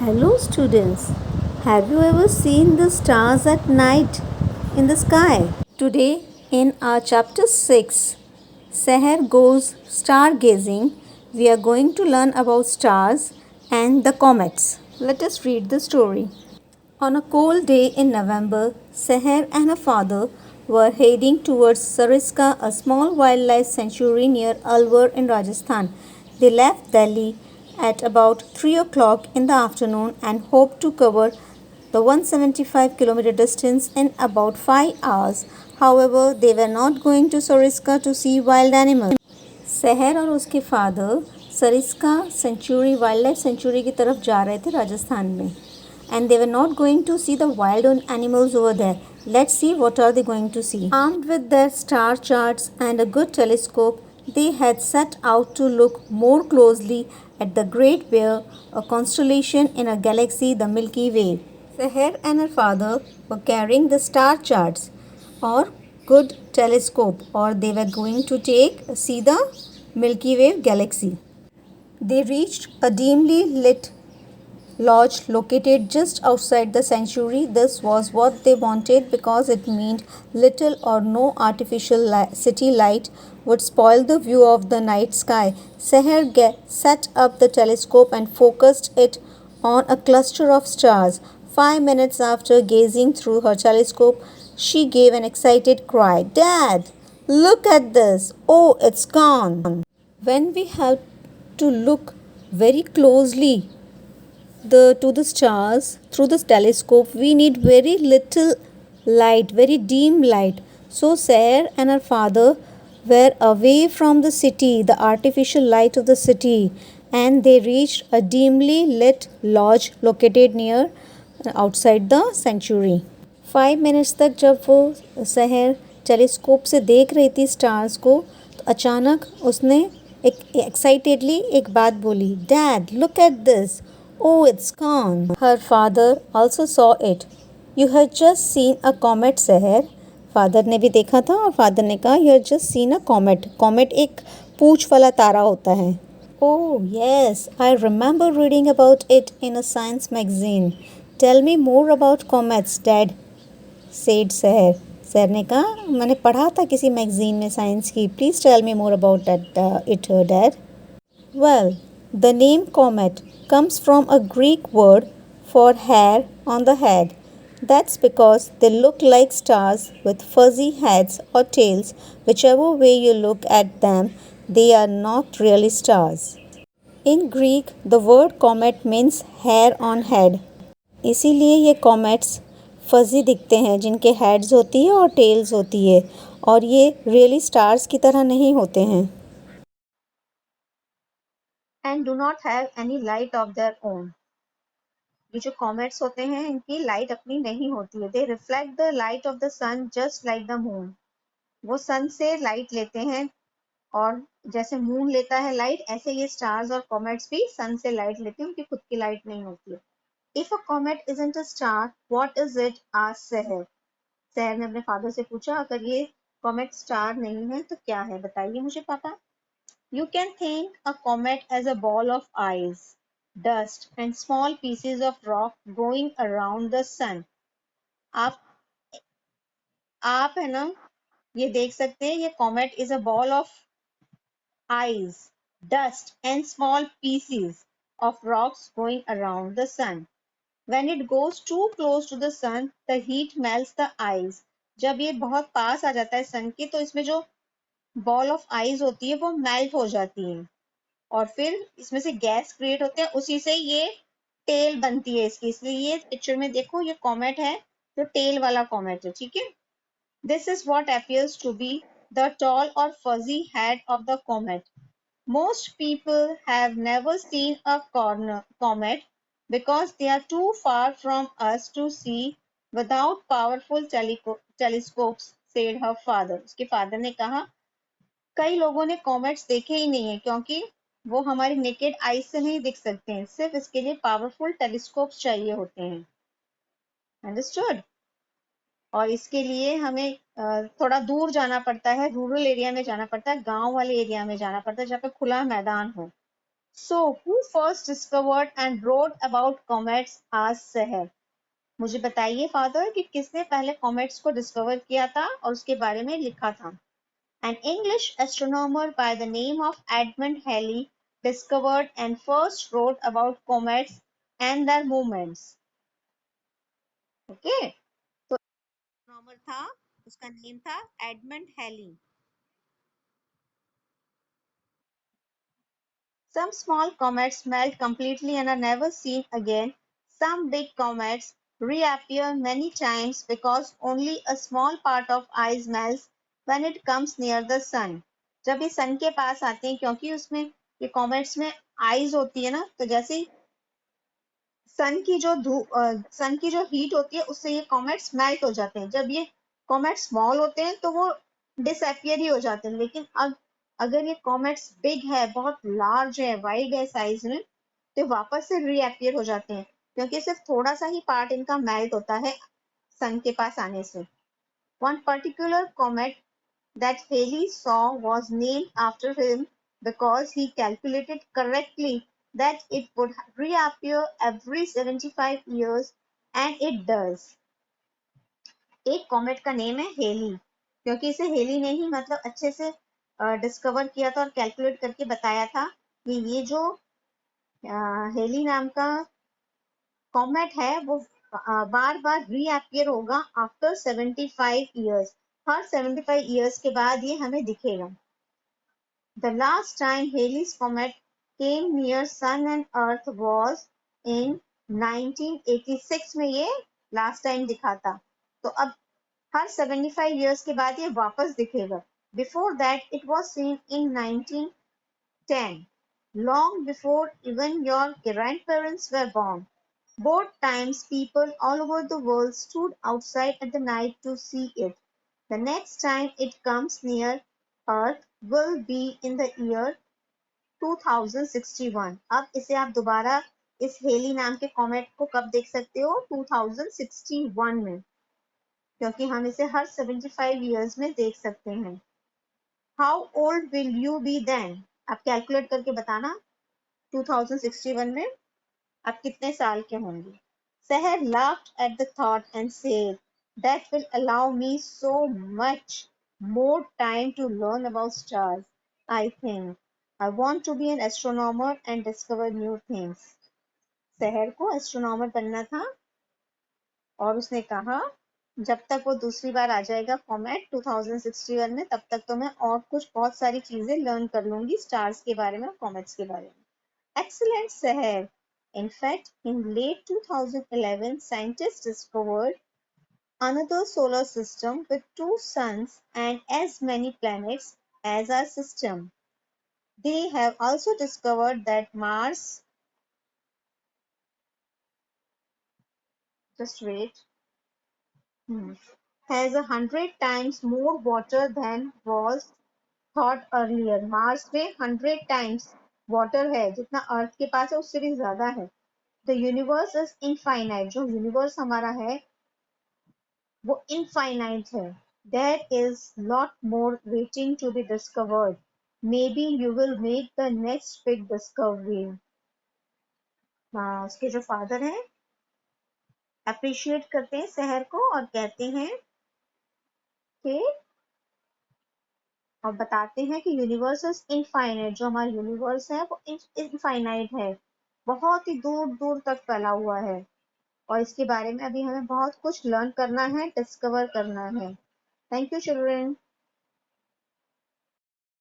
Hello students, have you ever seen the stars at night in the sky? Today in our chapter 6, Seher goes stargazing, we are going to learn about stars and the comets. Let us read the story. On a cold day in November, Seher and her father were heading towards Sariska, a small wildlife sanctuary near Alwar in Rajasthan. They left Delhi at about 3 o'clock in the afternoon and hoped to cover the 175-kilometer distance in about 5 hours. However, they were not going to Sariska to see wild animals. शहर और उसके father Sariska sanctuary wildlife sanctuary की तरफ जा रहे थे राजस्थान में and they were not going to see the wild animals over there. Let's see what are they going to see. Armed with their star charts and a good telescope, they had set out to look more closely at the Great Bear, a constellation in a galaxy, the Milky Way. Seher and her father were carrying the star charts or good telescope, or they were going to see the Milky Way galaxy. They reached a dimly lit lodge located just outside the sanctuary. This was what they wanted because it meant little or no artificial city light would spoil the view of the night sky. Seher set up the telescope and focused it on a cluster of stars. 5 minutes after gazing through her telescope, she gave an excited cry. "Dad, look at this! Oh, it's gone!" When we have to look very closely to the stars through the telescope, we need very little light, very dim light. So Seher and her father were away from the city, the artificial light of the city, and they reached a dimly lit lodge located near outside the sanctuary. 5 minutes तक जब वो शहर telescope से देख रही थी stars को, तो अचानक उसने एक एक्साइटेडली एक बात बोली, "dad, look at this! Oh, it's gone." Her father also saw it. "You have just seen a comet, Seher." Father ने भी देखा था और फादर ने कहा, "You have just seen a comet." Comet एक पूंछ वाला तारा होता है. "Oh, yes, I remember reading about it in a science magazine. Tell me more about comets, Dad," said Seher. सेहर ने कहा, मैंने पढ़ा था किसी मैगजीन में साइंस की. "Please tell me more about it, Dad." Well, the name comet comes from a Greek word for hair on the head. That's because they look like stars with fuzzy heads or tails. Whichever way you look at them, they are not really stars. In Greek, the word comet means hair on head. इसीलिए ये comets fuzzy दिखते हैं, जिनके heads होती है और tales होती है, और ये रियली स्टार्स की तरह नहीं होते हैं. And do not have any light of their own. ये जो कॉमेट्स होते हैं इनकी लाइट अपनी नहीं होती है. They reflect the light of the sun just like the moon. वो सन से लाइट लेते हैं और जैसे मून लेता है लाइट, ऐसे ये स्टार्स और कॉमेट्स भी सन से लाइट लेते हैं, उनकी खुद की लाइट नहीं होती है. If a comet isn't a star, what is it? Asked Sehar. Sehar ने अपने फादर से पूछा, अगर ये कॉमेट स्टार नहीं है तो क्या है, बताइए मुझे पापा. You can think a comet as a ball of ice, dust and small pieces of rock going around the sun. आप है ना, ये देख सकते हैं, ये comet is a ball of ice, dust and small pieces of rocks going around the sun. When it goes too close to the sun, the heat melts the ice. जब ये बहुत पास आ जाता है सन के, तो इसमें जो बॉल ऑफ आइस होती है वो मेल्ट हो जाती है और फिर इसमें से गैस क्रिएट होते हैं, उसी से ये टेल बनती है इसकी. इसलिए ये पिक्चर में देखो, ये कॉमेट है जो टेल वाला कॉमेट है. ठीक है. This is what appears to be the tail or fuzzy head of the comet. Most people have never seen a comet because they are too far from us to see without powerful telescopes, said her father. उसके father ने कहा, कई लोगों ने comets देखे ही नहीं है क्योंकि वो हमारी नेकेड आईज से नहीं दिख सकते हैं, सिर्फ इसके लिए पावरफुल टेलीस्कोप्स चाहिए होते हैं. अंडरस्टूड. और इसके लिए हमें थोड़ा दूर जाना पड़ता है, रूरल एरिया में जाना पड़ता है, गांव वाले एरिया में जाना पड़ता है जहाँ पे खुला मैदान हो. So, who first discovered and wrote about comets? asked Seher. मुझे बताइए फादर कि किसने पहले कॉमेट्स को डिस्कवर किया था और उसके बारे में लिखा था. An English astronomer by the name of Edmund Halley discovered and first wrote about comets and their movements. Okay, तो astronomer था, उसका नेम था Edmund Halley. Some small comets melt completely and are never seen again. Some big comets reappear many times because only a small part of ice melts when it comes near the sun. जब ये सन के पास आते हैं क्योंकि उसमें ये comets में ice होती है ना, तो जैसे ही सन की जो हीट होती है उससे ये कॉमेट्स मेल्ट हो जाते हैं. जब ये कॉमेट्स स्मॉल होते हैं तो वो डिसअपियर ही हो जाते हैं, लेकिन अब अगर ये कॉमेट्स बिग है, बहुत लार्ज है, वाइड है साइज में, तो वापस से रीअपियर हो जाते हैं क्योंकि सिर्फ थोड़ा सा ही पार्ट इनका मेल्ट होता है सन के पास आने से. One particular comet that Halley saw was named after him because he calculated correctly that it would reappear every 75 years, and it does. एक कॉमेट का नेम है हेली क्योंकि इसे हेली ने ही मतलब अच्छे से डिस्कवर किया था और कैलकुलेट करके बताया था कि ये जो हेली नाम का कॉमेट है वो बार बार रीअपियर होगा आफ्टर 75 ईयर्स. हर 75 ईयर्स के बाद ये हमें दिखेगा. The last time Halley's comet came near Sun and Earth was in 1986 में ये लास्ट टाइम दिखा था. तो अब हर 75 years के बाद ये वापस दिखेगा. Before that it was seen in 1910, long before even your grandparents were born. Both times people all over the world stood outside at the night to see it. The next time it comes near Earth will be in the year 2061. अब इसे आप दोबारा इस heli नाम के comet को कब देख सकते हो? 2061 में, क्योंकि हम इसे हर 75 ईयर्स में देख सकते हैं. How old will you be then? आप कैलकुलेट करके बताना 2061 में आप कितने साल के होंगे. Seher laughed at the thought and said, "That will allow me so much more time to learn about stars. I think I want to be an astronomer and discover new things." Seher को astronomer बनना था और उसने कहा जब तक वो दूसरी बार आ जाएगा कॉमेट 2061 में, तब तक तो मैं और कुछ बहुत सारी चीजें लर्न कर लूंगी स्टार्स के बारे में और कॉमेट्स के बारे में. Excellent, Seher. In fact, in late 2011, scientists discovered another solar system with two suns and as many planets as our system. They have also discovered that Mars, just wait, has 100 times more water than was thought earlier. Mars में 100 times water है जितना अर्थ के पास है उससे भी ज्यादा है. The universe is infinite. जो यूनिवर्स हमारा है वो इनफाइनाइट है. There is lot more waiting to be discovered. Maybe you will make the next big discovery. उसके जो फादर हैं अप्रिशिएट करते हैं शहर को और कहते हैं कि और बताते हैं कि यूनिवर्स इज इनफाइनाइट. जो हमारा यूनिवर्स है वो इनफाइनाइट है, बहुत ही दूर दूर तक फैला हुआ है और इसके बारे में अभी हमें बहुत कुछ लर्न करना है, डिस्कवर करना है. Thank you children.